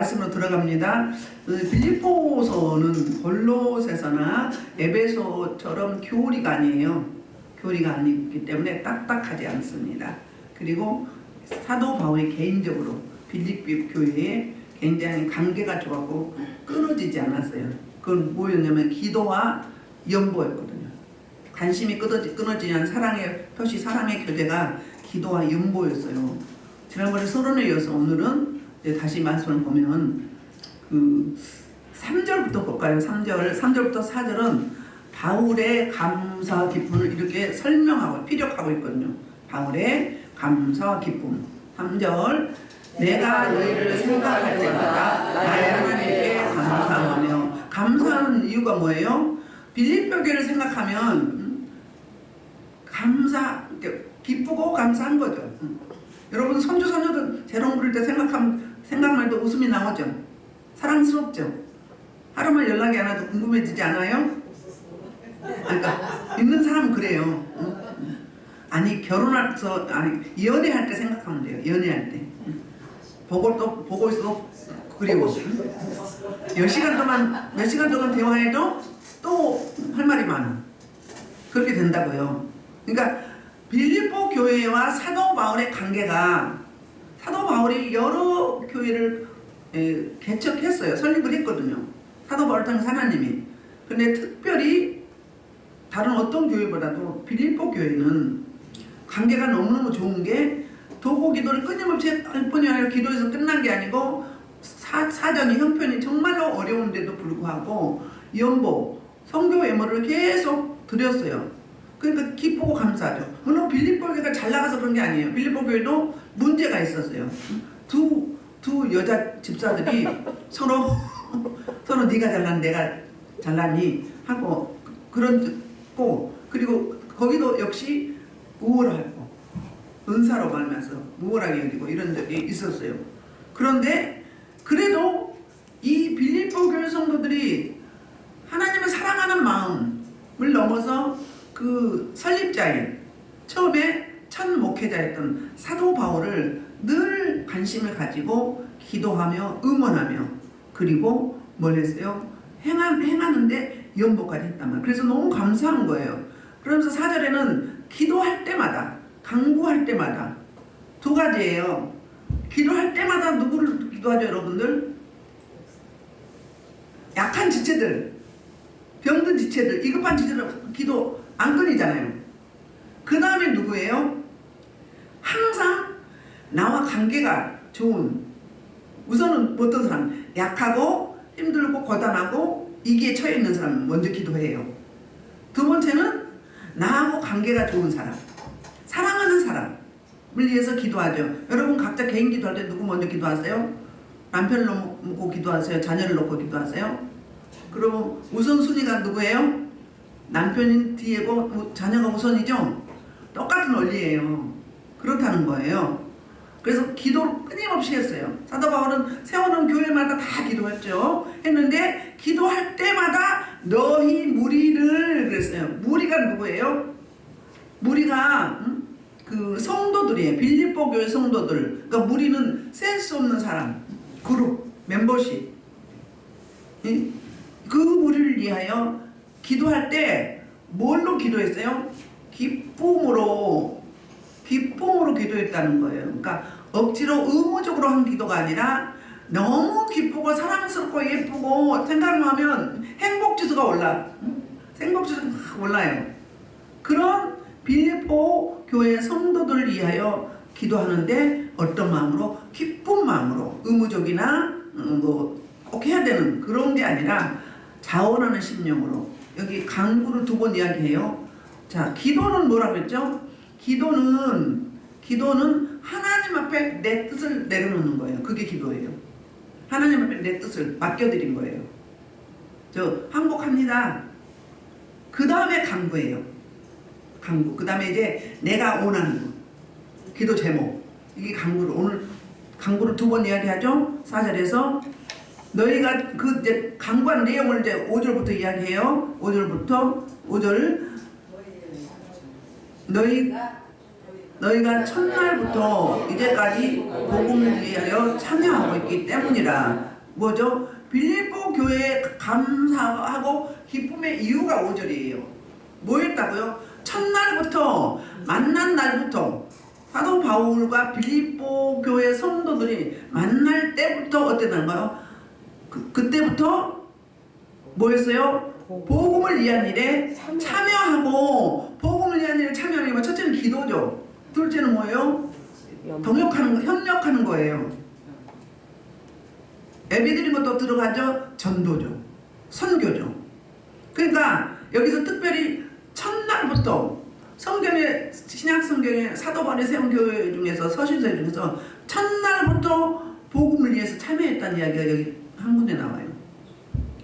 말씀으로 들어갑니다. 빌립보서는 골로새서나 에베소처럼 교리가 아니에요. 교리가 아니기 때문에 딱딱하지 않습니다. 그리고 사도 바울이 개인적으로 빌립보 교회에 굉장히 관계가 좋았고 끊어지지 않았어요. 그건 뭐였냐면 기도와 연보였거든요. 관심이 끊어지지 않은 사랑의 표시, 사랑의 교제가 기도와 연보였어요. 지난번에 서론에 이어서 오늘은 다시 말씀을 보면 그 3절부터 볼까요? 3절부터 4절은 바울의 감사 기쁨을 이렇게 설명하고 피력하고 있거든요. 바울의 감사 기쁨. 3절 내가 너희를 생각할 때마다 나의 하나님께 감사하며. 감사하는 이유가 뭐예요? 빌립보 교회를 생각하면 기쁘고 감사한 거죠. 여러분 선주 선녀들 재롱 부를 때 생각만 해도 웃음이 나오죠. 사랑스럽죠. 하루만 연락이 안 와도 궁금해지지 않아요? 그러니까 있는 사람은 그래요. 아니 연애할 때 생각하면 돼요. 연애할 때 보고 있어도 그리고 몇 시간 동안 대화해도 또 할 말이 많아. 그렇게 된다고요. 그러니까 빌립보 교회와 사도 바울의 관계가, 사도 바울이 여러 교회를 개척했어요. 설립을 했거든요. 사도 바울 통해서 하나님이. 근데 특별히 다른 어떤 교회보다도 빌립보 교회는 관계가 너무너무 좋은 게 도구 기도를 끊임없이 할 뿐이 아니라 기도에서 끝난 게 아니고 사전이 형편이 정말로 어려운데도 불구하고 연보, 성교 예물을 계속 드렸어요. 그러니까 기쁘고 감사하죠. 물론 빌립보 교회가 잘 나가서 그런 게 아니에요. 빌립보 교회도 문제가 있었어요. 두 여자 집사들이 서로 네가 잘난 내가 잘나니 하고 그런고, 그리고 거기도 역시 우월하고 은사로 말하면서 우월하게 여기고 이런 적이 있었어요. 그런데 그래도 이 빌립보 교회 성도들이 하나님을 사랑하는 마음을 넘어서 그 설립자인 처음에 첫 목회자였던 사도 바울을 늘 관심을 가지고 기도하며 응원하며 그리고 뭘 했어요? 행하는데 연보까지 했단 말이에요. 그래서 너무 감사한 거예요. 그러면서 4절에는 기도할 때마다, 간구할 때마다 두 가지예요. 기도할 때마다 누구를 기도하죠, 여러분들? 약한 지체들, 병든 지체들, 위급한 지체들 기도 안 끊이잖아요. 그 다음에 누구예요? 항상 나와 관계가 좋은, 우선은 어떤 사람? 약하고 힘들고 고단하고 위기에 처해 있는 사람 먼저 기도해요. 두 번째는 나하고 관계가 좋은 사람, 사랑하는 사람을 위해서 기도하죠. 여러분 각자 개인 기도할 때 누구 먼저 기도하세요? 남편을 놓고 기도하세요? 자녀를 놓고 기도하세요? 그러면 우선순위가 누구예요? 남편이 뒤에고 자녀가 우선이죠? 똑같은 원리예요. 그렇다는 거예요. 그래서 기도를 끊임없이 했어요. 사도 바울은 세워놓은 교회마다 다 기도했죠. 했는데 기도할 때마다 너희 무리를 그랬어요. 무리가 누구예요? 무리가 그 성도들이에요. 빌립보 교회 성도들. 그러니까 무리는 셀 수 없는 사람, 그룹, 멤버십. 그 무리를 위하여 기도할 때 뭘로 기도했어요? 기쁨으로 기도했다는 거예요. 그러니까 억지로 의무적으로 한 기도가 아니라 너무 기쁘고 사랑스럽고 예쁘고 생각하면 행복지수가 올라. 행복지수가 막 올라요. 그런 빌립보 교회 성도들을 위하여 기도하는데 어떤 마음으로? 기쁜 마음으로. 의무적이나 꼭 해야 되는 그런 게 아니라 자원하는 심령으로. 여기 간구를 두 번 이야기해요. 자, 기도는 뭐라고 했죠? 기도는 하나님 앞에 내 뜻을 내려놓는 거예요. 그게 기도예요. 하나님 앞에 내 뜻을 맡겨드린 거예요. 저 항복합니다. 그 다음에 간구예요. 간구. 그 다음에 이제 내가 원하는 거. 기도 제목. 이게 간구를, 오늘 간구를 두 번 이야기하죠. 4절에서 너희가 그 이제 간구한 내용을 이제 5절부터 이야기해요. 5절 너희가 첫날부터 이제까지 복음을 위하여 참여하고 있기 때문이라. 뭐죠? 빌립보 교회에 감사하고 기쁨의 이유가 5절이에요. 뭐였다고요? 첫날부터 만난 날부터 사도 바울과 빌립보 교회 성도들이 만날 때부터 어땠는가요? 그때부터 뭐였어요? 복음을 위한 일에 참여하고, 복음을 위한 일에 참여하는 게 첫째는 기도죠. 둘째는 뭐예요? 협력하는 거예요. 예배드린 것도 들어가죠. 전도죠. 선교죠. 그러니까 여기서 특별히 첫날부터 성경에, 신약 성경에 사도 바울이 세운 교회 중에서, 서신서 중에서 첫날부터 복음을 위해서 참여했다는 이야기가 여기 한 군데 나와요.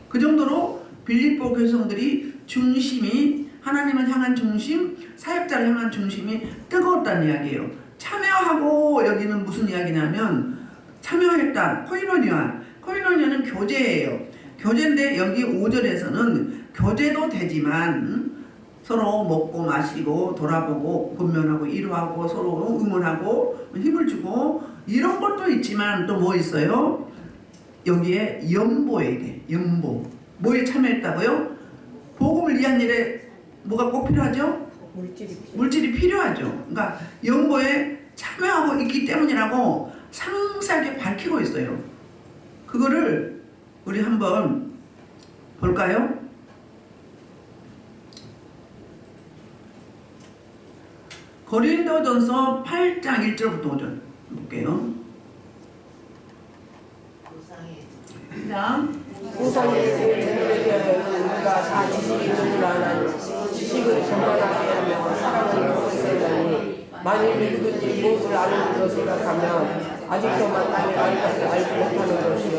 그 정도로 빌립보 교성들이 중심이, 하나님을 향한 중심, 사역자를 향한 중심이 뜨거웠다는 이야기예요. 참여하고, 여기는 무슨 이야기냐면 참여했다. 코이노니아는 교제예요. 교제인데 여기 5절에서는 교제도 되지만 서로 먹고 마시고 돌아보고 권면하고 위로하고 서로 응원하고 힘을 주고 이런 것도 있지만 또 뭐 있어요? 여기에 연보. 뭐에 참여했다고요? 복음을 위한 일에 뭐가 꼭 필요하죠? 물질이 필요하죠. 그러니까 연보에 참여하고 있기 때문이라고 상세하게 밝히고 있어요. 그거를 우리 한번 볼까요? 고린도전서 8장 1절부터 5절 볼게요. 우상의 제물에 대하여 우리가 다 지식이 있는 줄 아나니 지식을 전반하게 하며 사랑을 모르세다니 만일 누구든지 무엇을 아는 줄로 생각하면 아직도 마땅히 알 것을 알지 못하는 것이요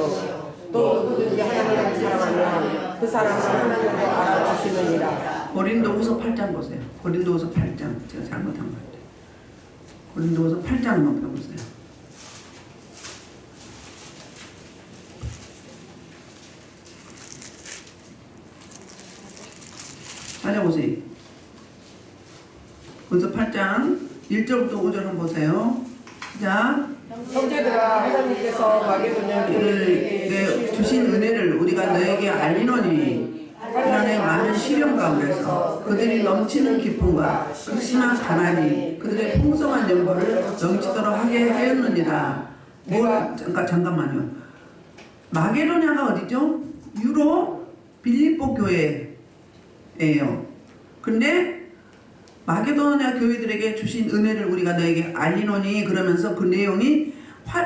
또 누구든지 하나님을 사랑하면 그 사람은 하나님을 알아주시느니라. 고린도후서 8장 보세요. 고린도후서 8장. 제가 잘못한 것 같아요. 고린도후서 8장 한번 펴보세요. 찾아보세요. 고린도 8장 1절부터 5절 한번 보세요. 자, 형제들아 하나님께서 마게도냐 교회에 주신 은혜를 우리가 너에게 알리노니 하나님의 많은 시련 가운데서 그들이 넘치는 기쁨과 극심한 가난이 그들의 풍성한 연보를 넘치도록 하게 하였느니라. 그러니까 잠깐만요. 마게도냐가 어디죠? 유럽 빌립보 교회예요. 근데 마게도냐 교회들에게 주신 은혜를 우리가 너에게 알리노니 그러면서 그 내용이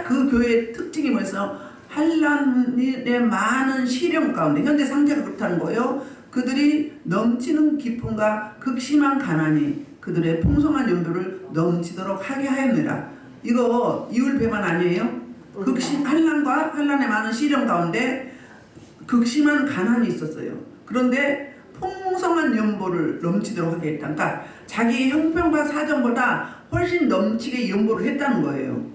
그 교회의 특징이 뭐였어? 한란의 많은 시련 가운데 현재 상태가 그렇다는 거예요. 그들이 넘치는 기쁨과 극심한 가난이 그들의 풍성한 연보를 넘치도록 하게 하였느라. 이거 이울배반 아니에요? 한란의 많은 시련 가운데 극심한 가난이 있었어요. 그런데 풍성한 연보를 넘치도록 하게 했다. 그러니까 자기 형편과 사정보다 훨씬 넘치게 연보를 했다는 거예요.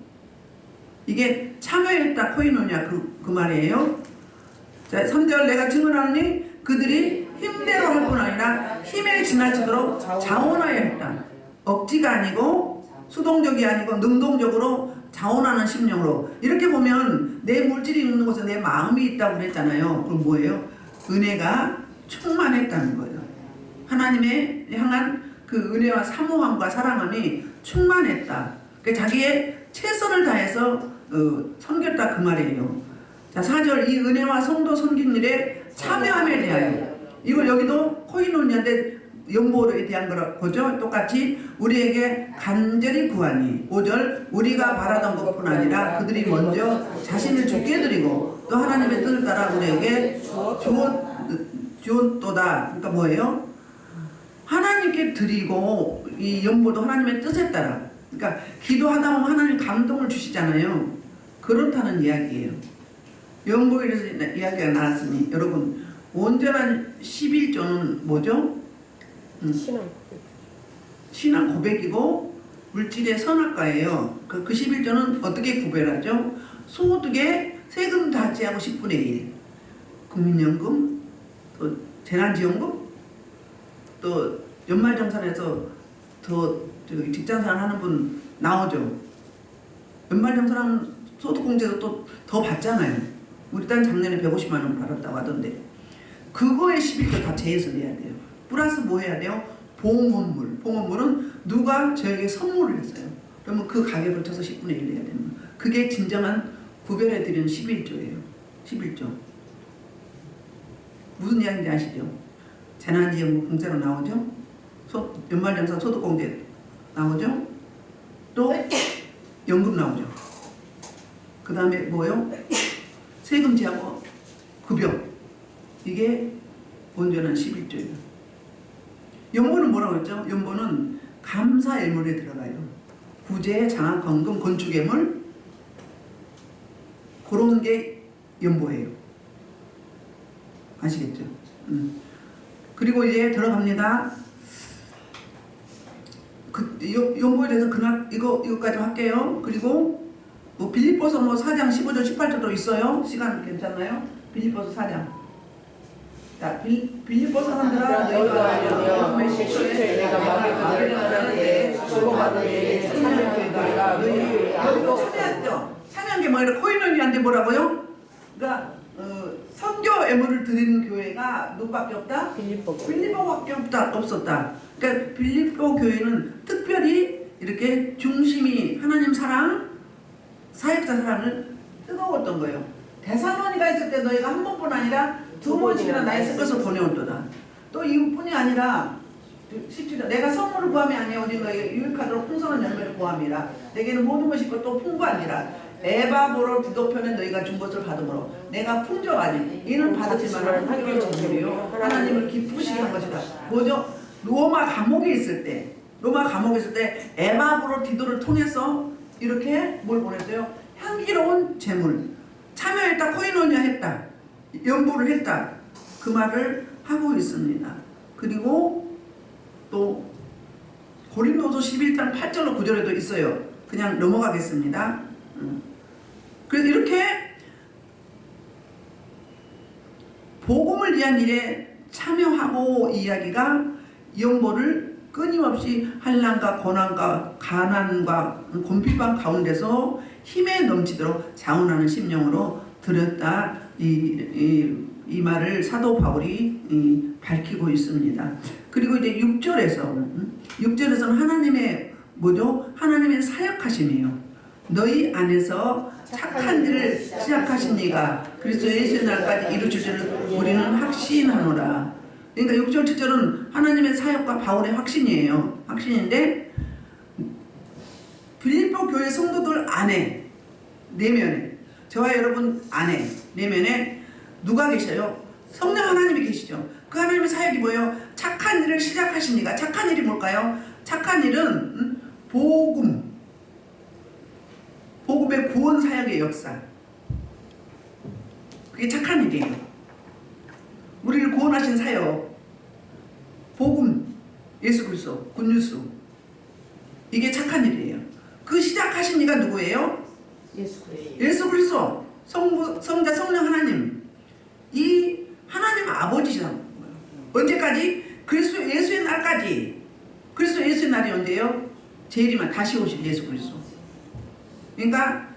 이게 참여했다 코이노냐 그 말이에요. 자, 3절 내가 증언하노니 그들이 힘대로 할 뿐 아니라 힘에 지나치도록 자원하여 했다. 억지가 아니고 수동적이 아니고 능동적으로 자원하는 심령으로. 이렇게 보면 내 물질이 있는 곳에 내 마음이 있다고 그랬잖아요. 그럼 뭐예요? 은혜가 충만했다는 거예요. 하나님의 향한 그 은혜와 사모함과 사랑함이 충만했다. 그러니까 자기의 최선을 다해서 섬겼다 그 말이에요. 자, 4절 이 은혜와 성도 섬긴 일에 참여함에 대하여. 이걸 여기도 코이노니아인데 연보에 대한 거죠. 똑같이 우리에게 간절히 구하니. 5절 우리가 바라던 것뿐 아니라 그들이 먼저 자신을 주께 드리고 또 하나님의 뜻을 따라 우리에게 주었도다. 그러니까 뭐예요? 하나님께 드리고 이 연보도 하나님의 뜻에 따라. 그러니까 기도하다 보면 하나님 감동을 주시잖아요. 그렇다는 이야기예요. 연보에 대해서 이야기가 나왔으니 여러분 온전한 11조는 뭐죠? 신앙 고백이고 물질의 선악과예요. 그 11조는 어떻게 구별하죠? 소득에 세금 다지하고 10분의 1 국민연금 또 재난지원금 또 연말정산에서 더 직장생활 하는 분 나오죠. 연말정산하면 소득공제도 또 더 받잖아요. 우리 딸 작년에 150만 원 받았다고 하던데 그거에 11조 다 제해서 내야 돼요. 플러스 뭐 해야 돼요? 봉헌물. 봉헌물은 누가 저에게 선물을 했어요. 그러면 그 가격을 쳐서 10분의 1 내야 되는 거예요. 그게 진정한 구별해드리는 11조예요. 11조. 무슨 이야기인지 아시죠? 재난지원금 공짜로 나오죠? 연말정산 소득공제 나오죠? 또 연금 나오죠. 그 다음에 뭐요? 세금 제하고 급여. 이게 온전한 11조예요. 연보는 뭐라고 했죠? 연보는 감사예물에 들어가요. 구제, 장학, 건금, 건축예물 그런 게 연보예요. 아시겠죠? 그리고 이제 들어갑니다. 연보에 대해서 그날 이거까지 할게요. 그리고 뭐 빌립보서 뭐 4장 15절 18절도 있어요. 시간 괜찮나요? 빌립보서 4장. 자, 빌립보 사람들아 너희가 너희가 실체 내가 말을 하는데 주고받으니 참여하니까 너희 여기도 참여했죠. 참여한 게 뭐예요? 코인원이한테 뭐라고요? 그러니까 선교 예물을 드리는 교회가 누구밖에 없다? 빌립보밖에 없었다. 그러니까 빌립보 교회는 특별히 이렇게 중심이 하나님 사랑, 사역자 사랑을 뜨거웠던 거예요. 데살로니가 있을 때 너희가 한 번뿐 아니라 두 번씩이나 나의 섞어서 보내온도다. 또 이뿐이 아니라 17절 내가 선물을 구함이 아니야 오직 너희 유익하도록 풍성한 열매를 구함이라. 내게는 모든 것이 있고 또 풍부하니라. 에바보로 디도편에 너희가 준 것을 받음으로 내가 풍족하니 이는 받았지만 한결 정결이요 하나님을 기쁘시게 한 것이다. 뭐죠? 로마 감옥에 있을 때 에바보로 디도를 통해서 이렇게 뭘 보냈어요? 향기로운 재물 참여했다. 코이노니아 했다. 연보를 했다. 그 말을 하고 있습니다. 그리고 또 고린도서 11장 8절로 9절에도 있어요. 그냥 넘어가겠습니다. 그래서 이렇게 복음을 위한 일에 참여하고 이야기가 연보를 끊임없이 환난과 고난과 가난과 곤핍한 가운데서 힘에 넘치도록 자원하는 심령으로 들었다. 이 말을 사도 바울이 밝히고 있습니다. 그리고 이제 6절에서는 하나님의 뭐죠? 하나님의 사역하심이에요. 너희 안에서 착한 일을 시작하신 이가 그리스도 예수의 날까지 이루실 줄을 우리는 확신하노라. 그러니까 6절 7절은 하나님의 사역과 바울의 확신이에요. 확신인데 빌립보 교회 성도들 안에 내면에 저와 여러분 안에 내면에 누가 계셔요? 성령 하나님이 계시죠. 그 하나님의 사역이 뭐예요? 착한 일을 시작하신 이가. 착한 일이 뭘까요? 착한 일은 복음의 구원 사역의 역사. 그게 착한 일이에요. 우리를 구원하신 사역, 복음, 예수 그리스도, 굿뉴스. 이게 착한 일이에요. 그 시작하신 이가 누구예요? 예수 그리스도, 성자 성령 하나님. 이 하나님 아버지시라는 거예요. 언제까지? 그리스도 예수의 날까지. 그리스도 예수의 날이 언제예요? 제일이면 다시 오실 예수 그리스도. 그러니까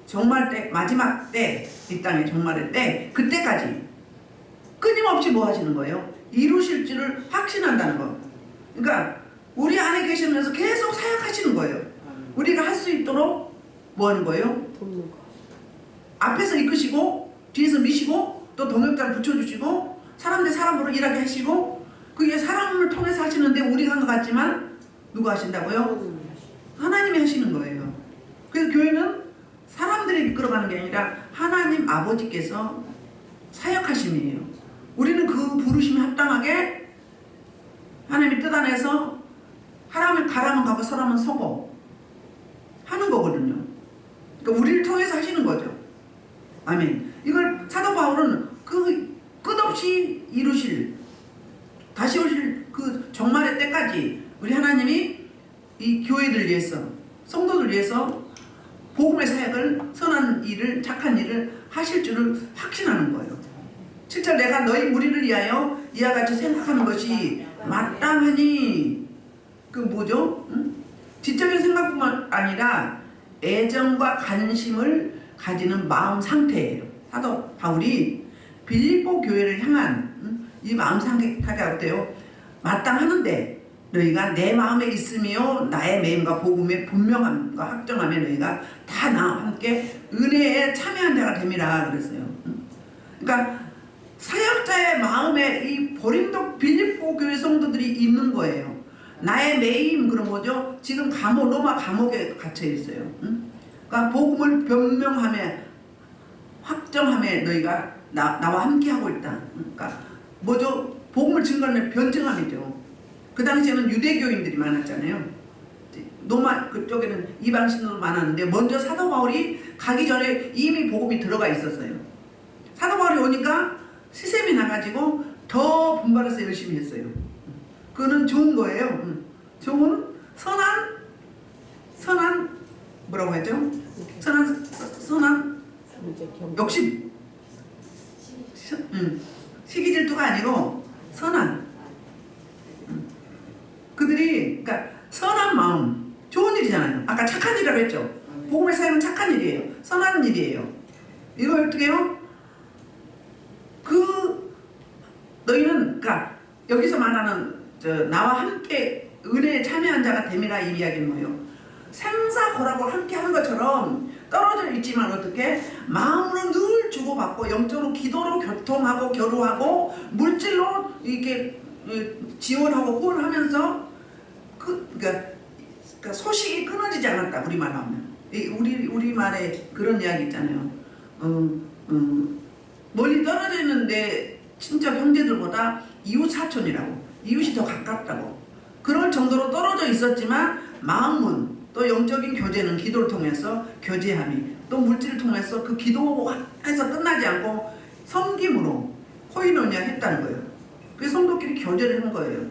종말 때, 마지막 때, 이 땅의 종말의 때, 그때까지 끊임없이 뭐 하시는 거예요? 이루실 줄을 확신한다는 거. 그러니까 우리 안에 계시면서 계속 사역하시는 거예요. 우리가 할 수 있도록 뭐 하는 거예요? 앞에서 이끄시고 뒤에서 미시고 또 동역자를 붙여주시고 사람 대 사람으로 일하게 하시고 그게 사람을 통해서 하시는데 우리가 한 것 같지만 누가 하신다고요? 하나님이 하시는 거예요. 그래서 교회는 사람들이 이끌어가는 게 아니라 하나님 아버지께서 사역하심이에요. 우리는 그 부르심에 합당하게 하나님이 뜻 안에서 가라면 가고 서라면 서고 하는 거거든요. 그러니까 우리를 통해서 하시는 거죠. 아멘. 이걸 사도 바울은 그 끝없이 다시 오실 그 종말의 때까지 우리 하나님이 이 교회들 위해서 성도들 위해서 복음의 사역을 선한 일을 착한 일을 하실 줄을 확신하는 거예요. 7절 내가 너희 무리를 위하여 이와 같이 생각하는 것이 마땅하니 그 뭐죠? 지적인 생각뿐만 아니라 애정과 관심을 가지는 마음 상태예요. 사도 바울이 빌립보 교회를 향한 이 마음 상하게 어때요? 마땅하는데 너희가 내 마음에 있으며 나의 매임과 복음의 분명함과 확정함에 너희가 다 나와 함께 은혜에 참여한 자가 됨이라 그랬어요. 그러니까 사역자의 마음에 이 고린도 빌립보 교회 성도들이 있는 거예요. 나의 매임 그런 거죠. 지금 감옥 로마 감옥에 갇혀 있어요. 그러니까 복음을 변명함에 확정함에 너희가 나와 함께 하고 있다. 그러니까 뭐죠? 복음을 증거하는 변증함이죠. 그 당시에는 유대교인들이 많았잖아요. 로마 그쪽에는 이방 신도도 많았는데 먼저 사도 바울이 가기 전에 이미 복음이 들어가 있었어요. 사도 바울이 오니까 시샘이 나가지고 더 분발해서 열심히 했어요. 그거는 좋은 거예요. 좋은 선한 뭐라고 하죠? 선한 욕심. 시기 질투가 아니고 선한. 그들이 그러니까 선한 마음, 좋은 일이잖아요. 아까 착한 일이라고 했죠. 복음의 사역은 착한 일이에요. 선한 일이에요. 이걸 어떻게 해요? 너희는 그러니까 여기서 말하는 나와 함께 은혜에 참여한 자가 됨이라 이 이야기는 뭐예요? 생사고락을 함께 하는 것처럼 떨어져 있지만 어떻게 마음으로 늘 주고받고 영적으로 기도로 교통하고 교류하고 물질로 이렇게 지원하고 후원하면서 그러니까 소식이 끊어지지 않았다. 우리말로 하면 우리말에 그런 이야기 있잖아요. 멀리 떨어져 있는데 친척 형제들보다 이웃 사촌이라고 이웃이 더 가깝다고 그럴 정도로 떨어져 있었지만 마음은 또 영적인 교제는 기도를 통해서 교제함이 또 물질을 통해서 그 기도해서 끝나지 않고 섬김으로 코이노니아 했다는 거예요. 그래서 성도끼리 교제를 한 거예요.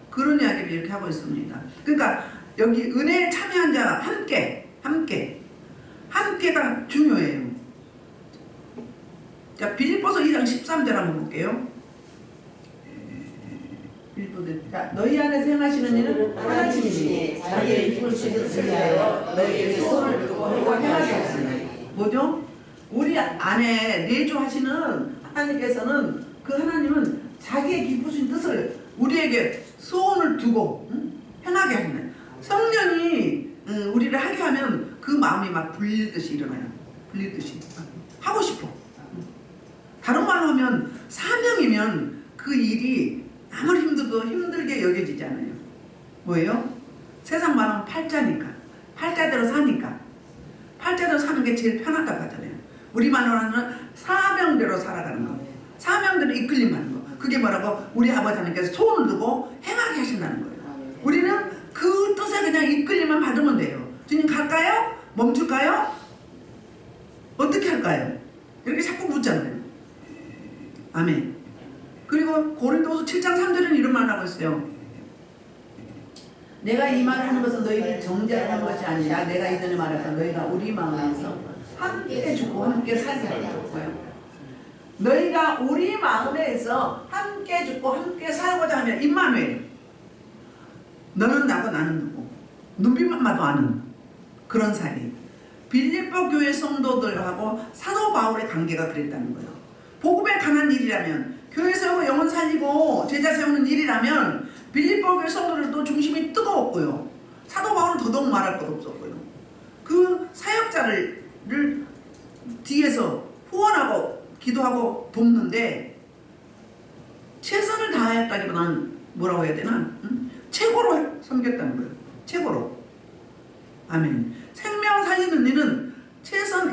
그런 이야기를 이렇게 하고 있습니다. 그러니까 여기 은혜에 참여한 자 함께가 중요해요. 자, 빌립보서 2장 13절 한번 볼게요. 자, 너희 안에 행하시는 이는 하나님이시니 자기의 힘을 주시는 위하여 너희에게 손을 두고 행하게 하시니 뭐죠? 우리 안에 내주하시는 하나님께서는 그 하나님은 자기의 기쁘신 뜻을 우리에게 소원을 두고 행하게 하시는 성령이 우리를 하게 하면 그 마음이 막 불릴듯이 일어나요. 불릴듯이 하고 싶어. 다른 말로 하면 사명이면 그 일이 아무리 힘들도 힘들게 여겨지지 않아요. 뭐예요? 세상 말하면 팔자니까. 팔자대로 사니까. 팔자대로 사는 게 제일 편하다고 하잖아요. 우리말로 하면 사명대로 살아가는 거. 사명대로 이끌림하는 거. 그게 뭐라고? 우리 아버지 하나님께서 소원을 두고 행하게 하신다는 거예요. 우리는 그 뜻에 그냥 이끌림만 받으면 돼요. 주님 갈까요? 멈출까요? 어떻게 할까요? 이렇게 자꾸 묻잖아요. 아멘. 그리고 고린도서 7장 3절에는 이런 말을 하고 있어요. 내가 이 말을 하는 것은 너희를 정죄하는 것이 아니라 내가 이전에 말했던 너희가 우리 마음에서 함께 죽고 함께 살자는 거예요. 너희가 우리 마음에서 함께 죽고 함께 살고자 하면 임마누엘 너는 나고 나는 누구 눈빛만 봐도 아는 그런 사이. 빌립보 교회 성도들하고 사도 바울의 관계가 그랬다는 거예요. 복음에 관한 일이라면 교회 세우고 영혼 살리고 제자 세우는 일이라면 빌립보 교회 성도들도 중심이 뜨거웠고요. 사도 바울은 더더욱 말할 것 없었고요. 그 사역자를 뒤에서 후원하고 기도하고 돕는데 최선을 다했다기보다는 뭐라고 해야 되나? 최고로 섬겼다는 거예요. 최고로. 아멘. 생명 살리는 일은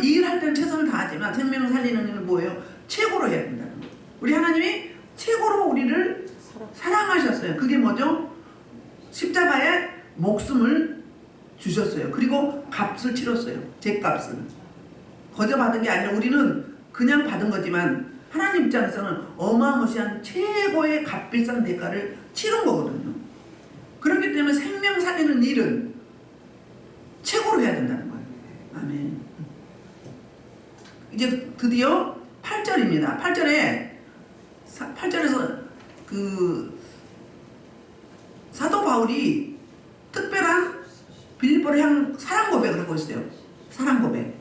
일할 때는 최선을 다하지만 생명 살리는 일은 뭐예요? 최고로 해야 된다는 거예요. 우리 하나님이 최고로 우리를 사랑하셨어요. 그게 뭐죠? 십자가에 목숨을 주셨어요. 그리고 값을 치렀어요. 죗값을. 거저 받은 게 아니라 우리는 그냥 받은 거지만 하나님 입장에서는 어마무시한 최고의 값비싼 대가를 치른 거거든요. 그렇기 때문에 생명 살리는 일은 최고로 해야 된다는 거예요. 아멘. 이제 드디어 8절입니다. 8절에서 그 사도 바울이 특별한 빌립보를 향한 사랑 고백을 하고 있어요. 사랑 고백.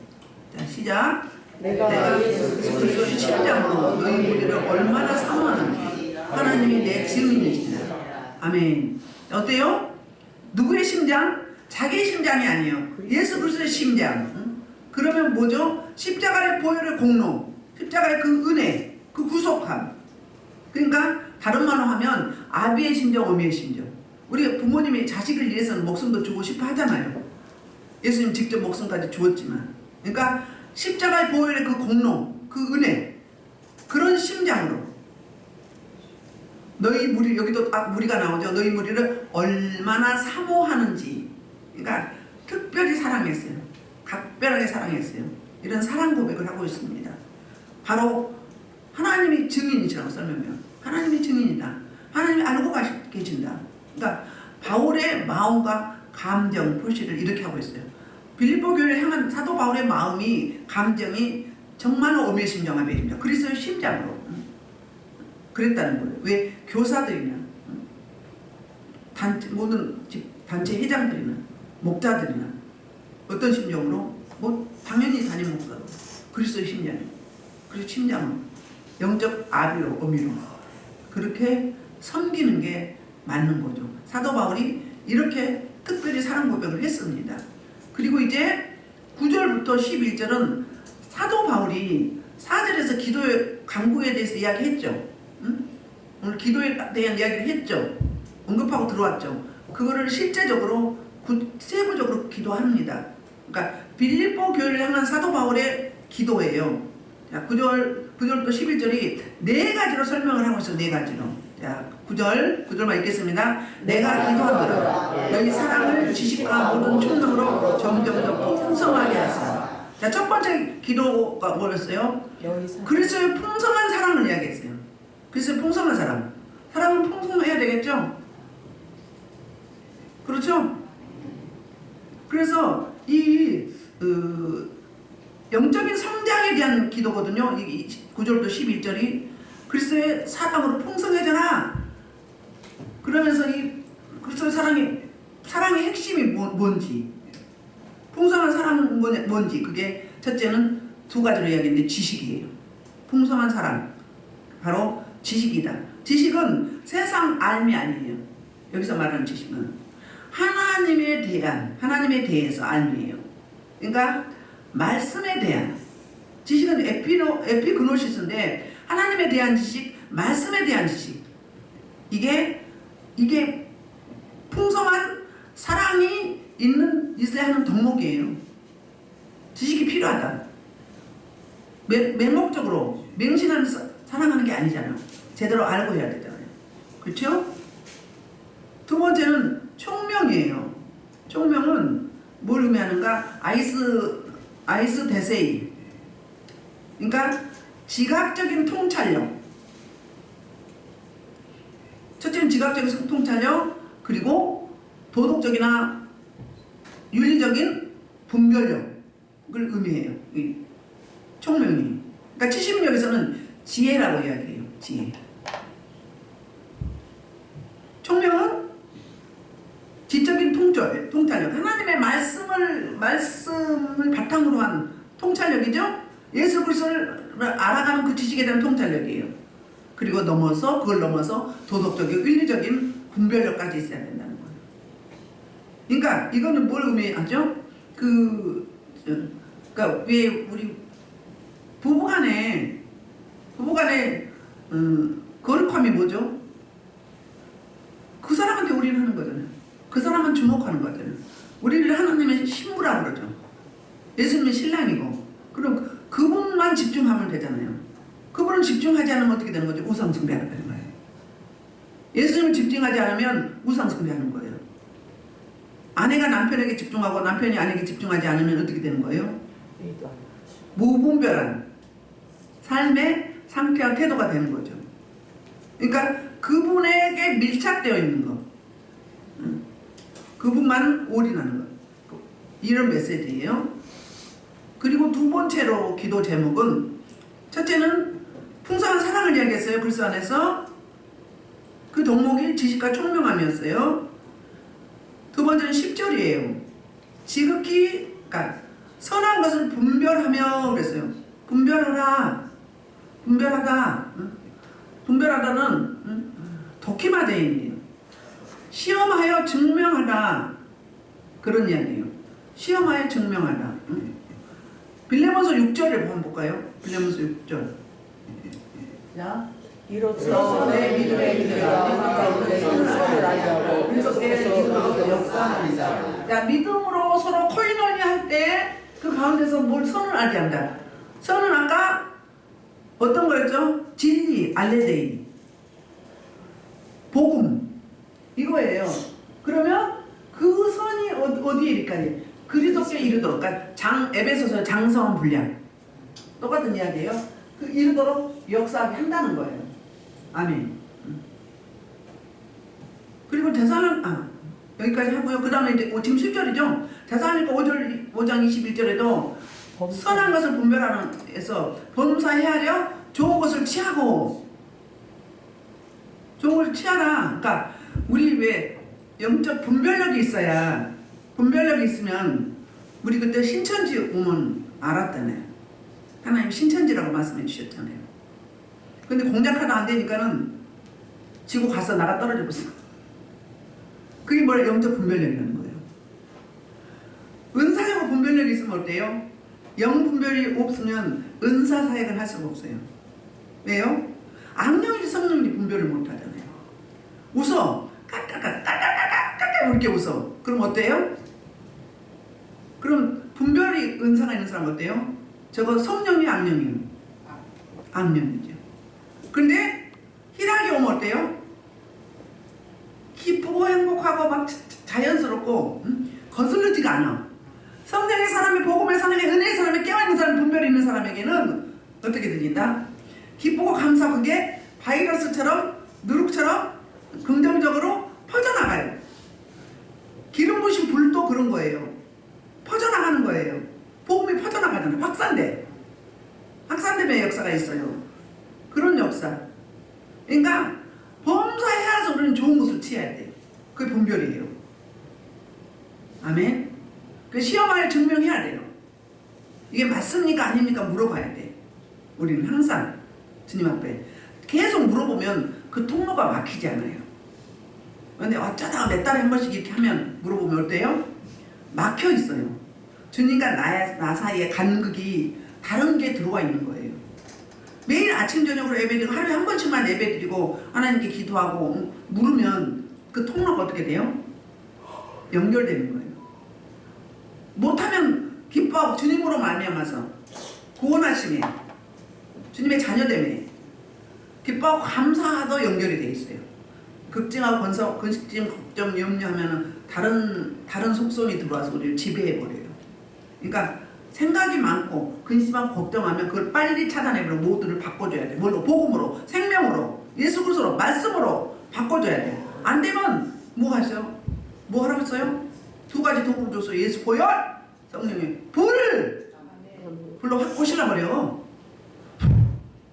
자, 시작. 내가 그리스도의 심장으로 너희 우리를 얼마나 사모하는지 하나님이 내 증인이시다. 아멘. 어때요? 누구의 심장? 자기의 심장이 아니에요. 예수 그리스도의 심장. 그러면 뭐죠? 십자가의 보혈의 공로, 십자가의 그 은혜, 그 구속함. 그러니까 다른 말로 하면 아비의 심정, 어미의 심정. 우리 부모님이 자식을 위해서는 목숨도 주고 싶어 하잖아요. 예수님 직접 목숨까지 주었지만. 그러니까 십자가의 보혈의 그 공로, 그 은혜, 그런 심장으로 너희 무리, 여기도 무리가 나오죠. 너희 무리를 얼마나 사모하는지. 그러니까 특별히 사랑했어요. 각별하게 사랑했어요. 이런 사랑 고백을 하고 있습니다. 바로 하나님이 증인이시라고 설명해요. 하나님이 증인이다. 하나님이 알고 계신다. 그러니까 바울의 마음과 감정 표시를 이렇게 하고 있어요. 빌립보 교회를 향한 사도 바울의 마음이, 감정이 정말로 어미의 심정 아벨입니다. 그리스도의 심장으로 그랬다는 거예요. 왜? 교사들이나 모든 단체 회장들이나 목자들이나 어떤 심정으로? 뭐 당연히 담임 목사로 그리스도의 심장이에요. 그리고 심장으로 영적 아비로, 어미로 그렇게 섬기는 게 맞는 거죠. 사도 바울이 이렇게 특별히 사랑 고백을 했습니다. 그리고 이제 9절부터 11절은 사도 바울이 4절에서 기도의 강구에 대해서 이야기했죠. 오늘 기도에 대한 이야기를 했죠. 언급하고 들어왔죠. 그거를 실제적으로 세부적으로 기도합니다. 그러니까 빌립보 교회를 향한 사도 바울의 기도예요. 자, 9절부터 11절이 네 가지로 설명을 하고 있어요. 네 가지로. 자, 9절만 읽겠습니다. 내가 기도하노라 너희 사랑을 지식과 모든 총명으로 점점 더 풍성하게 하사. 자, 첫 번째 기도가 뭐였어요? 그리스도의 풍성한 사랑을 이야기했어요. 그리스도의 풍성한 사랑. 사랑은 풍성해야 되겠죠? 그렇죠? 그래서 이 영적인 성장에 대한 기도거든요. 9절부터 11절이 그리스도의 사랑으로 풍성해져라. 그러면서 이 그리스도의 사랑의 핵심이 뭔지, 풍성한 사랑은 뭔지, 그게 첫째는 두 가지로 이야기했는데 지식이에요. 풍성한 사랑, 바로 지식이다. 지식은 세상 알미 아니에요. 여기서 말하는 지식은 하나님에 대해서 알미예요. 그러니까 말씀에 대한 지식은 에피그노시스인데 하나님에 대한 지식, 말씀에 대한 지식. 이게 풍성한 사랑이 있어야 하는 덕목이에요. 지식이 필요하다. 맹목적으로 맹신하면서 사랑하는 게 아니잖아요. 제대로 알고 해야 되잖아요. 그렇죠? 두 번째는 총명이에요. 총명은 뭘 의미하는가? 아이스 데세이. 그러니까 지각적인 통찰력. 첫째는 지각적인 통찰력, 그리고 도덕적이나 윤리적인 분별력을 의미해요. 이 총명이. 그러니까 70명에서는 지혜라고 이야기해요. 지혜. 총명은 지적인 통찰력. 하나님의 말씀을 바탕으로 한 통찰력이죠. 예수 그리스도를 알아가는 그 지식에 대한 통찰력이에요. 그리고 그걸 넘어서 도덕적인, 윤리적인 분별력까지 있어야 된다는 거예요. 그러니까 이거는 뭘 의미하죠? 그러니까 왜 우리 부부간에 거룩함이 뭐죠? 그 사람한테 우리는 하는 거잖아요. 그 사람은 주목하는 거잖아요. 우리를 하나님의 신부라고 그러죠. 예수님의 신랑이고. 그럼 그분만 집중하면 되잖아요. 그분은 집중하지 않으면 어떻게 되는 거죠? 우상숭배하는 거예요. 예수님을 집중하지 않으면 우상숭배하는 거예요. 아내가 남편에게 집중하고 남편이 아내에게 집중하지 않으면 어떻게 되는 거예요? 무분별한 삶의 상태와 태도가 되는 거죠. 그러니까 그분에게 밀착되어 있는 거, 그분만 올인하는 거, 이런 메시지예요. 그리고 두 번째로 기도 제목은, 첫째는 풍성한 사랑을 이야기했어요. 그리스도 안에서. 그 덕목이 지식과 총명함이었어요. 두 번째는 10절이에요. 지극히, 그러니까 선한 것을 분별하며 그랬어요. 분별하라. 분별하다. 응? 분별하다는 응? 도키마대인이에요. 시험하여 증명하다. 그런 이야기예요. 시험하여 증명하다. 응? 빌레몬서 6절을 한번 볼까요? 빌레몬서 6절. 자, 이로써 내 믿음의 기대가 우리 가운데 선을 알게 그래서 믿음으로 역사합니다. 자, 믿음으로 서로 코이노니 할 때 그 가운데서 뭘 선을 알게 한다. 선은 아까 어떤 거였죠? 진리, 알레데이, 복음 이거예요. 그러면 그 선이 어디에 이르까지? 그리스도께 이르도록. 그러니까 에베소서 장성 분량 똑같은 이야기예요. 그 이르도록 역사하게 한다는 거예요. 아멘. 그리고 여기까지 하고요. 그 다음에 이제 지금 10절이죠. 대사하니까 5장 21절에도 선한 것을 분별하는 에서 범사 헤아려 좋은 것을 취하고 좋은 것을 취하라. 그러니까 우리 왜 영적 분별력이 있어야 분별력이 있으면 우리 그때 신천지 오면 알았다네. 하나님 신천지라고 말씀해 주셨잖아요. 근데 공략하다 안 되니까는 지고 가서 나가 떨어져 버렸어. 그게 뭐야? 영적 분별력이라는 거예요. 은사적으로 분별력이 있으면 어때요? 영 분별이 없으면 은사 사역을 할 수가 없어요. 왜요? 악령이 성령이 분별을 못 하잖아요. 웃어. 까까까까까까까까 이렇게 웃어. 그럼 어때요? 그럼 분별이 은사가 있는 사람 어때요? 저거 성령이 악령이에요. 악령이죠. 근데 희락이 오면 어때요? 기쁘고 행복하고 막 자연스럽고 거슬리지가 않아. 성령의 사람이 복음의 사람이 은혜의 사람이 깨어있는 사람 분별이 있는 사람에게는 어떻게 들린다? 기쁘고 감사하고 그게 바이러스처럼 누룩처럼 긍정적으로 퍼져나가요. 기름 부신 불도 그런 거예요. 퍼져나가는 거예요. 복음이 퍼져나가잖아요. 확산됨의 역사가 있어요. 그런 역사. 그러니까 범사해야서 우리는 좋은 것을 취해야 돼요. 그게 분별이에요. 아멘. 그 시험하여 증명해야 돼요. 이게 맞습니까 아닙니까 물어봐야 돼. 우리는 항상 주님 앞에 계속 물어보면 그 통로가 막히지 않아요. 근데 어쩌다가 몇 달에 한 번씩 이렇게 하면 물어보면 어때요? 막혀 있어요. 주님과 나 사이에 간극이 다른 게 들어와 있는 거예요. 매일 아침 저녁으로 예배드리고 하루에 한 번씩만 예배드리고 하나님께 기도하고 물으면 그 통로가 어떻게 돼요? 연결되는 거예요. 못하면 기뻐하고 주님으로 말미암아서 구원하심에 주님의 자녀됨에 기뻐하고 감사하도 연결이 돼 있어요. 걱정하고 근심증, 걱정, 염려하면 다른 속성이 들어와서 우리를 지배해 버려요. 그러니까 생각이 많고 근심하고 걱정하면 그걸 빨리 차단해버려 모두를 바꿔줘야 돼. 뭘로? 복음으로, 생명으로, 예수 그리스도로, 말씀으로 바꿔줘야 돼. 안 되면 뭐 하셔? 뭐 하라고 했어요? 두 가지 도구를 줘서 예수 보혈, 성령의 불로 확 꼬시라 버려.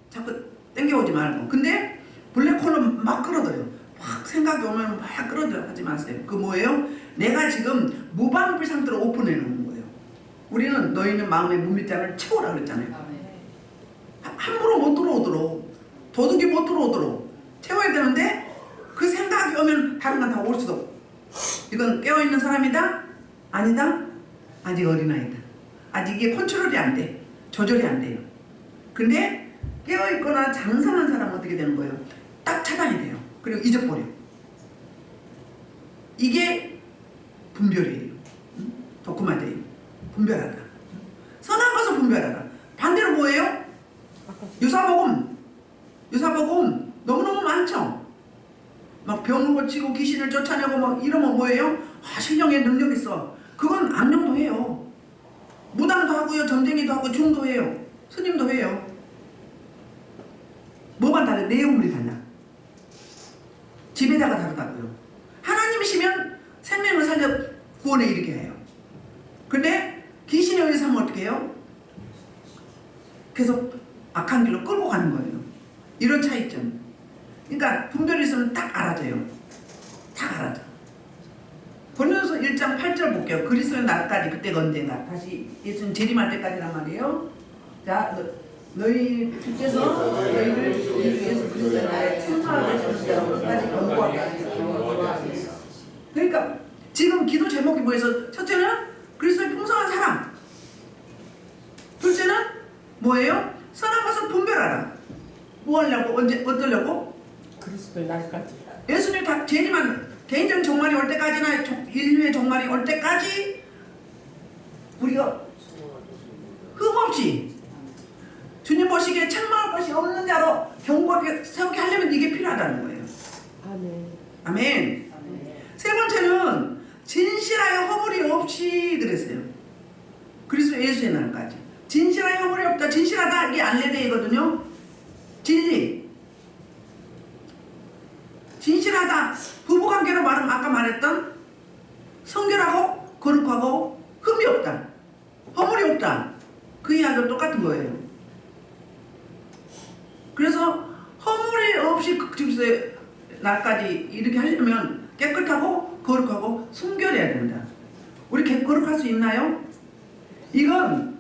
자꾸 땡겨오지 말고. 근데 블랙홀로 막 끌어들여요. 확 생각이 오면 막 끌어들여 하지 마세요. 그 뭐예요? 내가 지금 무방비 상태로 오픈해 놓는 거예요. 우리는 너희는 마음의 문밑장을 채우라 그랬잖아요. 함부로 못 들어오도록, 도둑이 못 들어오도록 채워야 되는데 그 생각이 오면 다른 건 다 올 수도 없고. 이건 깨어있는 사람이다? 아니다? 아직 어린아이다. 아직 이게 컨트롤이 안 돼. 조절이 안 돼요. 근데 깨어있거나 장성한 사람은 어떻게 되는 거예요? 딱 차단이 돼요. 그리고 잊어버려. 이게 분별이에요. 도쿠마데예요. 분별하다. 선한 것을 분별하다. 반대로 뭐예요? 유사복음 너무너무 많죠. 막 병을 고치고 귀신을 쫓아내고 막 이러면 뭐예요? 신령의 능력 있어. 그건 악령도 해요. 무당도 하고요, 점쟁이도 하고 중도 해요, 스님도 해요. 뭐만 달라? 내용물이 달라. 지배자가 다르다고요. 하나님이시면 생명을 살려 구원에 이르게 해요. 근데 귀신에 의해서 하면 어떻게 해요? 계속 악한 길로 끌고 가는 거예요. 이런 차이점. 그러니까 분별이 있으면 딱 알아져요. 딱 알아져. 고린도서 1장 8절 볼게요. 그리스도의 날까지, 그때가 언젠가. 다시 예수님 재림할 때까지란 말이에요. 자, 주께서 너희를 예수 그리스도의 나의 천사가 되시는 대로 끝까지 경고하게. 그러니까 지금 기도 제목이 뭐예요? 첫째는 그리스도의 풍성한 사랑. 둘째는 뭐예요? 선한 것을 분별하라. 뭐 하려고? 어떠려고? 그리스도의 날까지. 예수님 다 재림한 개인적인 종말이 올 때까지나 인류의 종말이 올 때까지 우리가 흠없이 주님 보시기에 책망할 것이 없는 자로 경고하게 세우게 하려면 이게 필요하다는 거예요. 아멘. 아멘. 세 번째는 진실하여 허물이 없이 그랬어요. 그리스도 예수의 날까지. 진실하여 허물이 없다. 진실하다 이게 알레데이거든요. 진리. 진실하다. 부부관계로 말하면 아까 말했던 성결하고 거룩하고 흠이 없다. 허물이 없다. 그 이야기도 똑같은 거예요. 그래서 허물이 없이 그리스도의 날까지 이렇게 하려면 깨끗하고 거룩하고 순결해야 된다. 우리 거룩할 수 있나요? 이건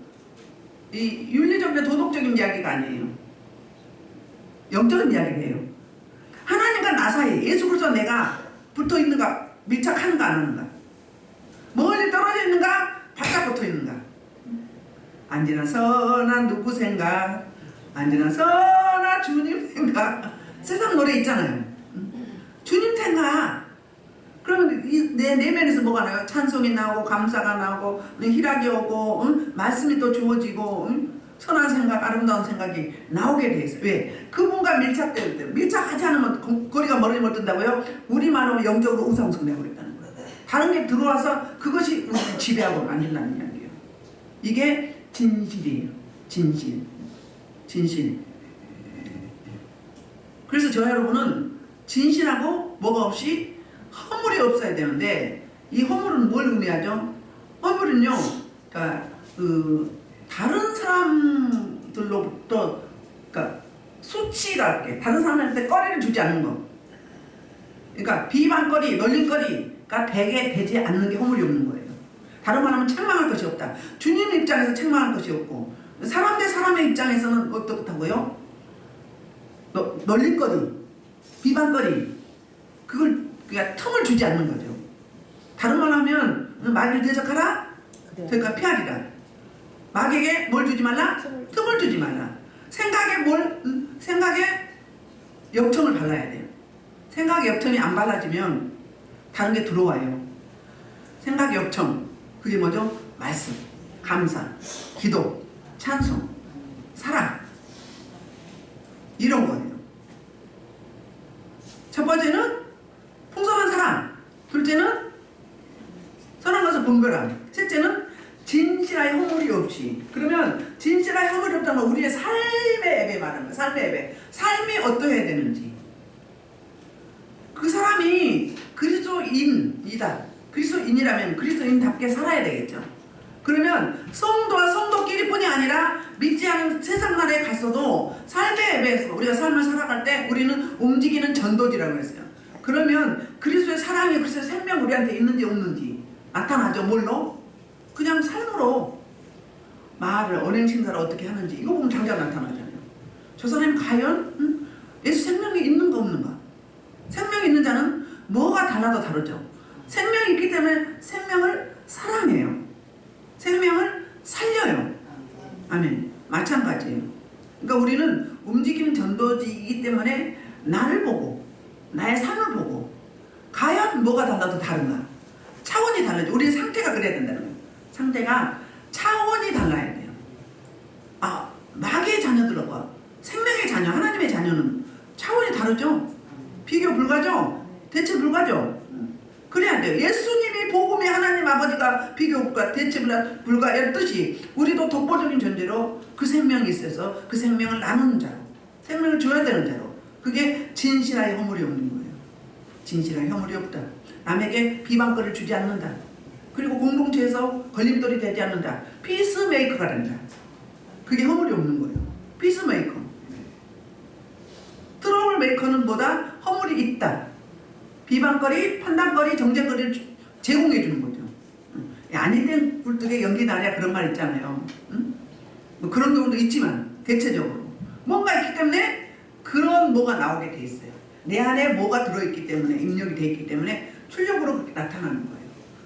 이 윤리적이나 도덕적인 이야기가 아니에요. 영적인 이야기예요. 하나님과 나 사이 예수 그리스도 내가 붙어 있는가, 밀착하는가 안 하는가, 멀리 떨어져 있는가, 바짝 붙어 있는가. 안지나 서나 누구 생각, 안지나 서나 주님 생각. 세상 노래 있잖아요. 주님 생각. 그러면 내 내면에서 뭐가 나요? 찬송이 나오고 감사가 나오고 희락이 오고 말씀이 또 주어지고 선한 생각, 아름다운 생각이 나오게 돼 있어요. 왜? 그분과 밀착될 때, 밀착하지 않으면 거리가 멀어지면 어떤다고요? 우리만 하면 영적으로 우상숭배하고 있다는 거예요. 다른 게 들어와서 그것이 우리를 지배하고 만든다는 이야기예요. 이게 진실이에요. 진실. 그래서 저 여러분은 진실하고 뭐가 없이 허물이 없어야 되는데, 이 허물은 뭘 의미하죠? 허물은요, 그러니까 다른 사람들로부터, 그러니까 수치랄게, 다른 사람한테 꺼리를 주지 않는 거. 그러니까 비방거리, 놀림거리가 되지 않는 게 허물이 없는 거예요. 다른 말하면 책망할 것이 없다. 주님 입장에서 책망할 것이 없고, 사람 대 사람의 입장에서는 어떻다고요? 놀림거리, 비방거리, 그걸 그러니까 틈을 주지 않는 거죠. 다른 말 하면 마귀를 대적하라, 그러니까 피하리라. 마귀에게 뭘 주지 말라? 틈을 주지 말라. 생각에 역청을 발라야 돼요. 생각에 역청이 안 발라지면 다른 게 들어와요. 생각의 역청, 그게 뭐죠? 말씀, 감사, 기도, 찬송, 사랑, 이런 거예요. 첫 번째는 풍성한 사랑, 둘째는 선한 것을 분별함, 셋째는 진실하여 허물이 없이. 그러면 진실하여 허물이 없다는 건 우리의 삶의 앱에 말하는 거예요. 삶의 앱에. 삶이 어떠해야 되는지. 그 사람이 그리스도인이다. 그리스도인이라면 그리스도인답게 살아야 되겠죠. 그러면 성도와 성도끼리뿐이 아니라 믿지 않은 세상 나라에 갔어도 삶의 앱에서 우리가 삶을 살아갈 때 우리는 움직이는 전도지라고 했어요. 그러면 그리스도의 사랑이, 그리스도의 생명 우리한테 있는지 없는지 나타나죠. 뭘로? 그냥 삶으로. 말을, 언행신사를 어떻게 하는지 이거 보면 당장 나타나잖아요. 저 사람이 과연 예수 생명이 있는가 없는가. 생명이 있는 자는 뭐가 달라도 다르죠. 생명이 있기 때문에 생명을 사랑해요. 생명을 살려요. 아멘. 마찬가지예요. 그러니까 우리는 움직이는 전도지이기 때문에 나를 보고, 나의 삶을 보고, 과연 뭐가 달라도 다른가. 차원이 달라져. 우리의 상태가 그래야 된다는 거예요. 상태가 차원이 달라야 돼요. 아, 마귀의 자녀들과 생명의 자녀, 하나님의 자녀는 차원이 다르죠. 비교 불가죠. 대체 불가죠. 그래야 돼요. 예수님이 복음의 하나님 아버지가 비교가 대체 불가의 뜻이 우리도 독보적인 존재로 그 생명이 있어서 그 생명을 나누는 자로, 생명을 줘야 되는 자로, 그게 진실하여 허물이 없는 거예요. 진실하여 허물이 없다. 남에게 비방거리를 주지 않는다. 그리고 공동체에서 걸림돌이 되지 않는다. 피스메이커가 된다. 그게 허물이 없는 거예요. 피스메이커. 트러블 메이커는 뭐다? 허물이 있다. 비방거리, 판단거리, 정쟁거리를 제공해 주는 거죠. 아닌 땐 굴뚝에 연기 나랴 그런 말 있잖아요. 뭐 그런 경우도 있지만 대체적으로 뭔가 있기 때문에 그런 뭐가 나오게 돼 있어요. 내 안에 뭐가 들어있기 때문에, 입력이 돼 있기 때문에 출력으로 그렇게 나타나는 거예요.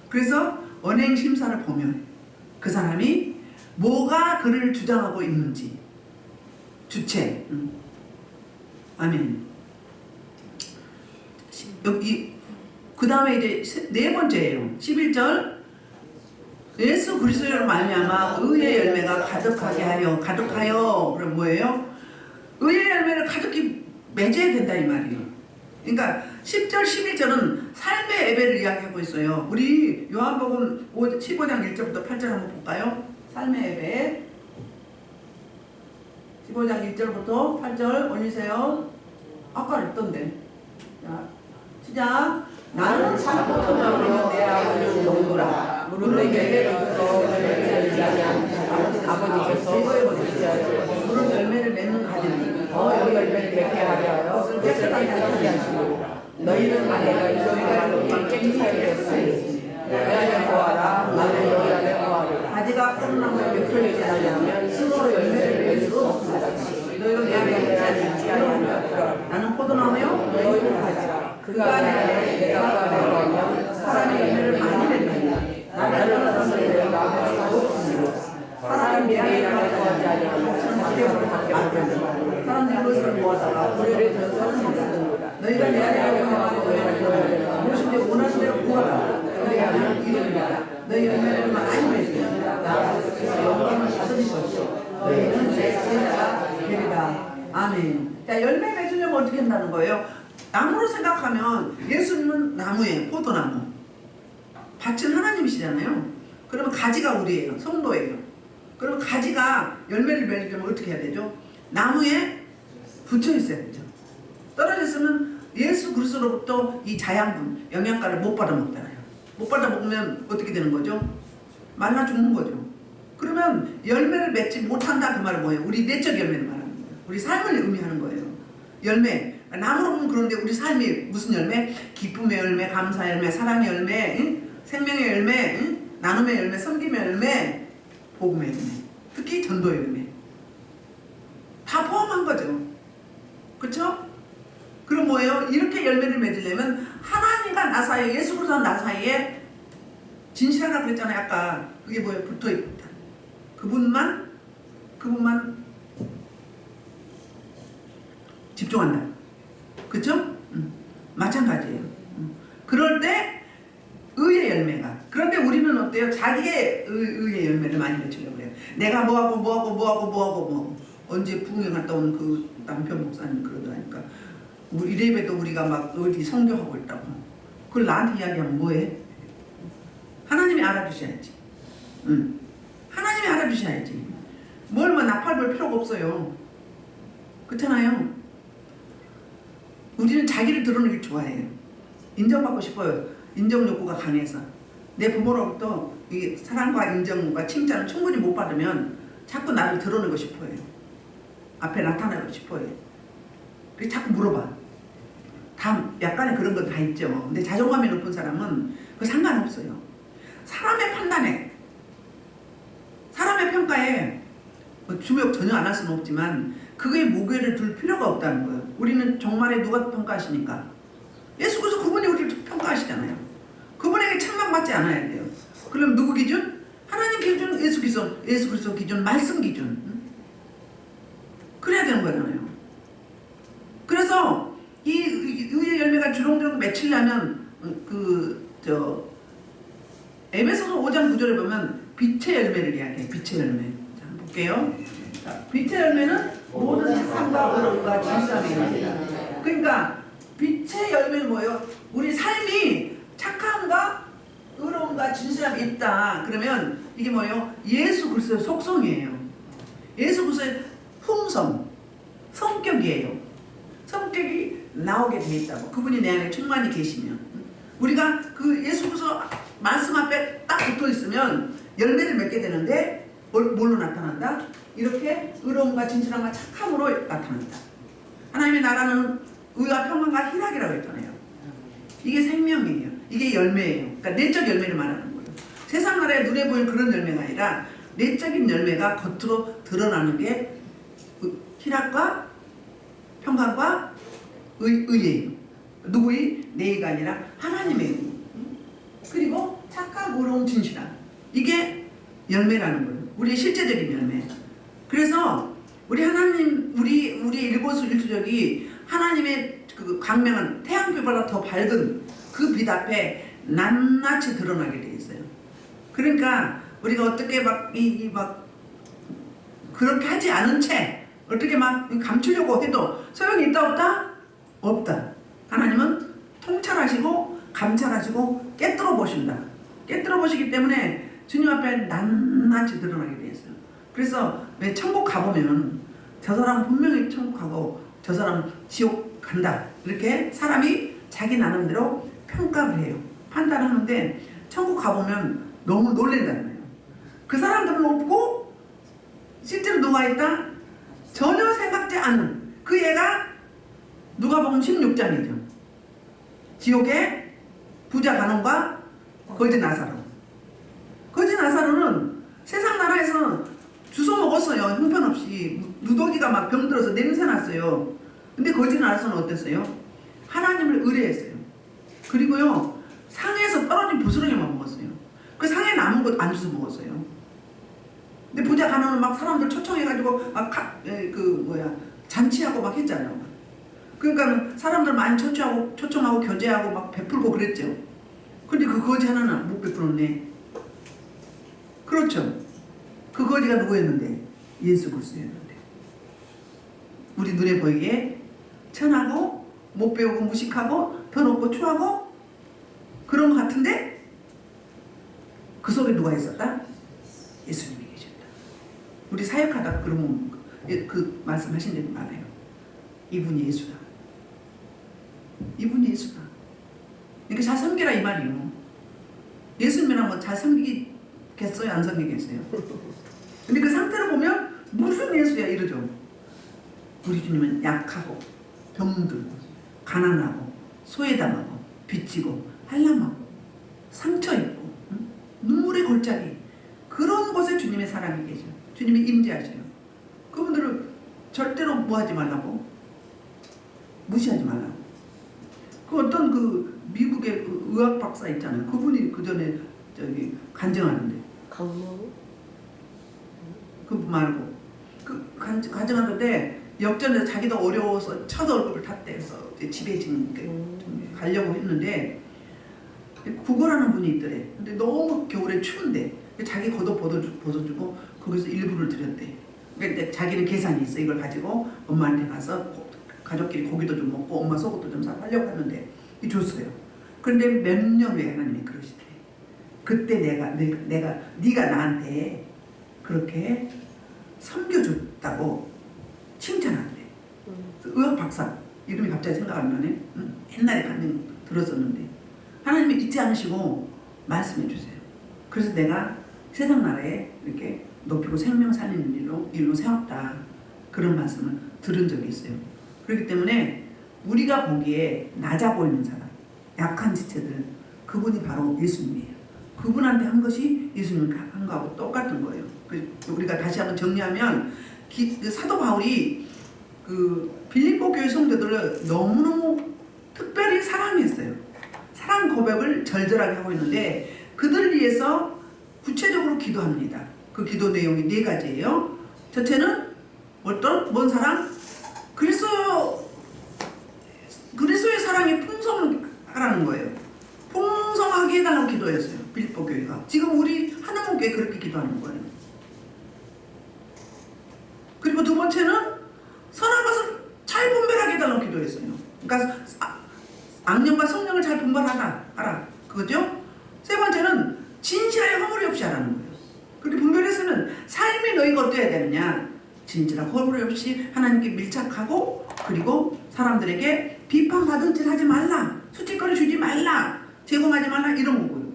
그래서 언행 심사를 보면 그 사람이 뭐가 그를 주장하고 있는지 주체. 아멘. 여기 그 다음에 이제 네 번째예요. 11절. 예수 그리스도로 말미암아 의의 열매가 가득하게 하여. 가득하여 그럼 뭐예요? 의의 열매를 가득히 맺어야 된다 이 말이에요. 그러니까 10절 11절은 삶의 예배를 이야기하고 있어요. 우리 요한복음 15장 1절부터 8절 한번 볼까요? 삶의 예배 15장 1절부터 8절 올리세요. 아까 읽던데. 자, 시작. 나는 참고통하며 내 아버지는 농부라. 무릇 내게 있어 열매를 맺지 아니한 아버지께서 거두지 하여 무릇 열매를 맺는 가지는 더 열매를 맺게 하려 하여 깨끗하게 하시리라. 너희는 내가 이러므로 깨끗하게 됐으니 내 안에 거하라. 나는 너희 안에 거하리라. 가지가 포도나무에 풀리지 아니하면 스스로 열매를 맺을 수 없으리라. 너희가 내 안에 있지 아니하면 나는 포도나무요 너희는 가지라. 그 안에 내가 그 안에 거하면 사람이 열매를 많이 맺느니라. 나를 따라서 내가 하고 없으리라. 사람이 내 안에 거하지 아니하면 밖에 나가느니라. 사람들이 그것을 모아다가 우리를 들어서 삼는다. 너희가 내 안에 거하고 무엇인지 원하는 대로 구하라. 그리하면 이루리라. 너희 열매를 많이 맺으리라. 나라에서 영광을 받으실 것이요 너희는 제 제자가 되리라. 아멘. 자, 열매 맺으려면 어떻게 한다는 거예요? 나무로 생각하면 예수님은 나무예요. 포도나무. 밭은 하나님이시잖아요. 그러면 가지가 우리예요. 성도예요. 그러면 가지가 열매를 맺으려면 어떻게 해야 되죠? 나무에 붙여 있어야 되죠. 떨어졌으면 예수 그리스도로부터 이 자양분, 영양가를 못 받아 먹잖아요. 못 받아 먹으면 어떻게 되는 거죠? 말라 죽는 거죠. 그러면 열매를 맺지 못한다 그 말은 뭐예요? 우리 내적 열매를 말하는 거예요. 우리 삶을 의미하는 거예요. 열매. 나무로 보면 그런데 우리 삶이 무슨 열매? 기쁨의 열매, 감사의 열매, 사랑의 열매, 응? 생명의 열매, 응? 나눔의 열매, 섬김의 열매, 복음의 열매, 특히 전도의 열매. 다 포함한 거죠. 그렇죠? 그럼 뭐예요? 이렇게 열매를 맺으려면 하나님과 나 사이에, 예수 그리스도와 나 사이에 진실하라고 그랬잖아요. 아까 그게 뭐예요? 붙어있다. 그분만 집중한다. 그쵸? 마찬가지예요. 그럴 때 의의 열매가. 그런데 우리는 어때요? 자기의 의의 열매를 많이 맺으려고 그래요. 내가 뭐하고 언제 부흥회 갔다 온 그 남편 목사님 그러더라니까 이래봬도 우리가 막 어디 성교하고 있다고. 그걸 나한테 이야기하면 뭐해? 하나님이 알아주셔야지. 하나님이 알아주셔야지. 뭘 뭐 나팔 볼 필요가 없어요. 그렇잖아요. 우리는 자기를 드러내길 좋아해요. 인정받고 싶어요. 인정 욕구가 강해서. 내 부모로부터 이 사랑과 인정과 칭찬을 충분히 못 받으면 자꾸 나를 드러내고 싶어요. 앞에 나타나고 싶어요. 그래서 자꾸 물어봐. 다 약간의 그런 건 다 있죠. 근데 자존감이 높은 사람은 그 상관없어요. 사람의 판단에, 사람의 평가에 주목 전혀 안 할 수는 없지만 그거에 무게를 둘 필요가 없다는 거예요. 우리는 정말에 누가 평가하시니까? 예수 그리스도 그분이 우리를 평가하시잖아요. 그분에게 책망받지 않아야 돼요. 그럼 누구 기준? 하나님 기준, 예수 그리스도 기준, 말씀 기준. 그래야 되는 거잖아요. 그래서 이 의의 열매가 주렁주렁 맺히려면 에베소서 5장 9절에 보면 빛의 열매를 이야기해요. 빛의 열매. 자, 한번 볼게요. 자, 빛의 열매는 모든 착함과 의로움과 진실함이 있습니다. 그러니까 빛의 열매는 뭐예요? 우리 삶이 착함과 의로움과 진실함이 있다. 그러면 이게 뭐예요? 예수 그리스도의 속성이에요. 예수 그리스도의 품성, 성격이에요. 성격이 나오게 돼 있다고. 그분이 내 안에 충만히 계시면 우리가 그 예수 그리스도 말씀 앞에 딱 붙어 있으면 열매를 맺게 되는데 뭘로 나타난다? 이렇게 의로움과 진실함과 착함으로 나타난다. 하나님의 나라는 의와 평안과 희락이라고 했잖아요. 이게 생명이에요. 이게 열매예요. 그러니까 내적 열매를 말하는 거예요. 세상 나라에 눈에 보이는 그런 열매가 아니라 내적인 열매가 겉으로 드러나는 게 희락과 평강과 의예요. 누구의? 내의가 아니라 하나님의 의. 그리고 착각, 의로움, 진실함. 이게 열매라는 거예요. 우리의 실제적인 열매. 그래서 우리 하나님, 우리 일거수 일투족이 하나님의 그 광명은 태양빛보다 더 밝은 그 빛 앞에 낱낱이 드러나게 돼 있어요. 그러니까 우리가 어떻게 막 그렇게 하지 않은 채 어떻게 막 감추려고 해도 소용이 있다 없다? 없다. 하나님은 통찰하시고 감찰하시고 깨뜨려 보신다. 깨뜨려 보시기 때문에 주님 앞에 낱낱이 드러나게 돼 있어요. 그래서 왜 천국 가보면 저 사람 분명히 천국 가고 저 사람 지옥 간다. 이렇게 사람이 자기 나름대로 평가를 해요. 판단을 하는데 천국 가보면 너무 놀란다는 거예요. 그 사람들은 없고 실제로 누가 있다? 전혀 생각지 않은 그 애가 누가복음 16장이죠. 지옥에 부자 간원과 거지 나사로. 거지 나사로는 세상 나라에서 주워 먹었어요. 형편없이. 누더기가 막 병들어서 냄새 났어요. 근데 거지 나사로는 어땠어요? 하나님을 의뢰했어요. 그리고요, 상에서 떨어진 부스러기만 먹었어요. 그 상에 남은 것 안 주워 먹었어요. 근데 부자 간원은 막 사람들 초청해가지고 막 잔치하고 막 했잖아요. 그러니까 사람들 많이 초청하고 교제하고 막 베풀고 그랬죠. 근데 그 거지 하나는 못 베풀었네. 그렇죠. 그 거지가 누구였는데? 예수 그리스도였는데. 우리 눈에 보이기에 천하고 못 배우고 무식하고 더 높고 추하고 그런 것 같은데 그 속에 누가 있었다? 예수님이 계셨다. 우리 사역하다가 그러면 그 말씀하신 적이 많아요. 이분이 예수다. 이분이 예수다. 그러니까 잘 섬기라 이 말이에요. 예수님이랑 뭐 잘 섬기겠어요? 안 섬기겠어요? 근데 그 상태로 보면 무슨 예수야 이러죠. 우리 주님은 약하고 병들고 가난하고 소외당하고 빚지고 한량하고 상처입고 눈물의 골짜기 그런 곳에 주님의 사랑이 계셔. 주님이 임재하셔요. 그분들을 절대로 뭐하지 말라고? 무시하지 말라고. 그 어떤 그 미국의 그 의학 박사 있잖아요. 그분이 그 전에 저기 간증하는데. 강모? 그분 말고 그 간증하는데 역전에서 자기도 어려워서 첫 월급을 탔대. 해서 집에 지금 가려고 했는데 구걸하는 분이 있더래. 근데 너무 겨울에 추운데 자기 겉옷 벗어주고 거기서 일부를 드렸대. 그러니까 자기는 계산이 있어. 이걸 가지고 엄마한테 가서 가족끼리 고기도 좀 먹고 엄마 속옷도 좀 사고 하려고 했는데 줬어요. 그런데 몇 년 후에 하나님이 그러시대. 그때 네가 나한테 그렇게 섬겨줬다고 칭찬하더래. 의학 박사 이름이 갑자기 생각 안 나네. 옛날에 간증 들었었는데 하나님이 잊지 않으시고 말씀해 주세요. 그래서 내가 세상 나라에 이렇게 높이고 생명 살리는 일로 세웠다. 그런 말씀을 들은 적이 있어요. 그렇기 때문에 우리가 보기에 낮아 보이는 사람, 약한 지체들, 그분이 바로 예수님이에요. 그분한테 한 것이 예수님 한 거하고 똑같은 거예요. 우리가 다시 한번 정리하면 사도 바울이 그 빌립보 교회 성도들을 너무너무 특별히 사랑했어요. 사랑 고백을 절절하게 하고 있는데 그들을 위해서 구체적으로 기도합니다. 그 기도 내용이 4가지예요. 첫째는 뭔 사랑? 그리스도의 사랑이 풍성하라는 거예요. 풍성하게 해달라고 기도했어요. 빌립보 교회가. 지금 우리 하나님 교회 그렇게 기도하는 거예요. 그리고 두 번째는 선한 것을 잘 분별하게 해달라고 기도했어요. 그러니까 악령과 성령을 잘 분별하라. 그거죠? 세 번째는 진실하여 허물이 없이 하라는 거예요. 그렇게 분별했으면 삶이 너희가 어때야 되느냐? 진실하고 허물이 없이 하나님께 밀착하고 그리고 사람들에게 비판받은 짓 하지 말라. 수치거리 주지 말라. 제공하지 말라. 이런 거고요.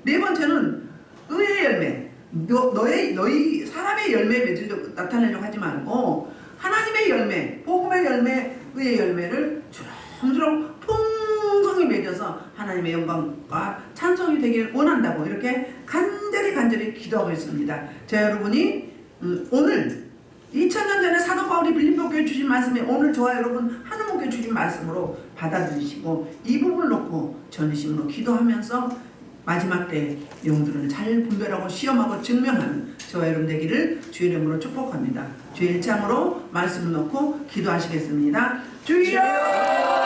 네 번째는 의의 열매. 너희 사람의 열매 맺으려고 나타내려고 하지 말고 하나님의 열매, 복음의 열매, 의의 열매를 주렁주렁 풍성히 맺어서 하나님의 영광과 찬송이 되길 원한다고 이렇게 간절히 기도하고 있습니다. 자, 여러분이 오늘 2000년 전에 사도 바울이 빌립보교회 주신 말씀이 오늘 저와 여러분 한우목교회 주신 말씀으로 받아들이시고 이 부분을 놓고 전심으로 기도하면서 마지막 때 영들을 잘 분별하고 시험하고 증명하는 저와 여러분 되기를 주의 이름으로 축복합니다. 주의 일창으로 말씀을 놓고 기도하시겠습니다. 주여!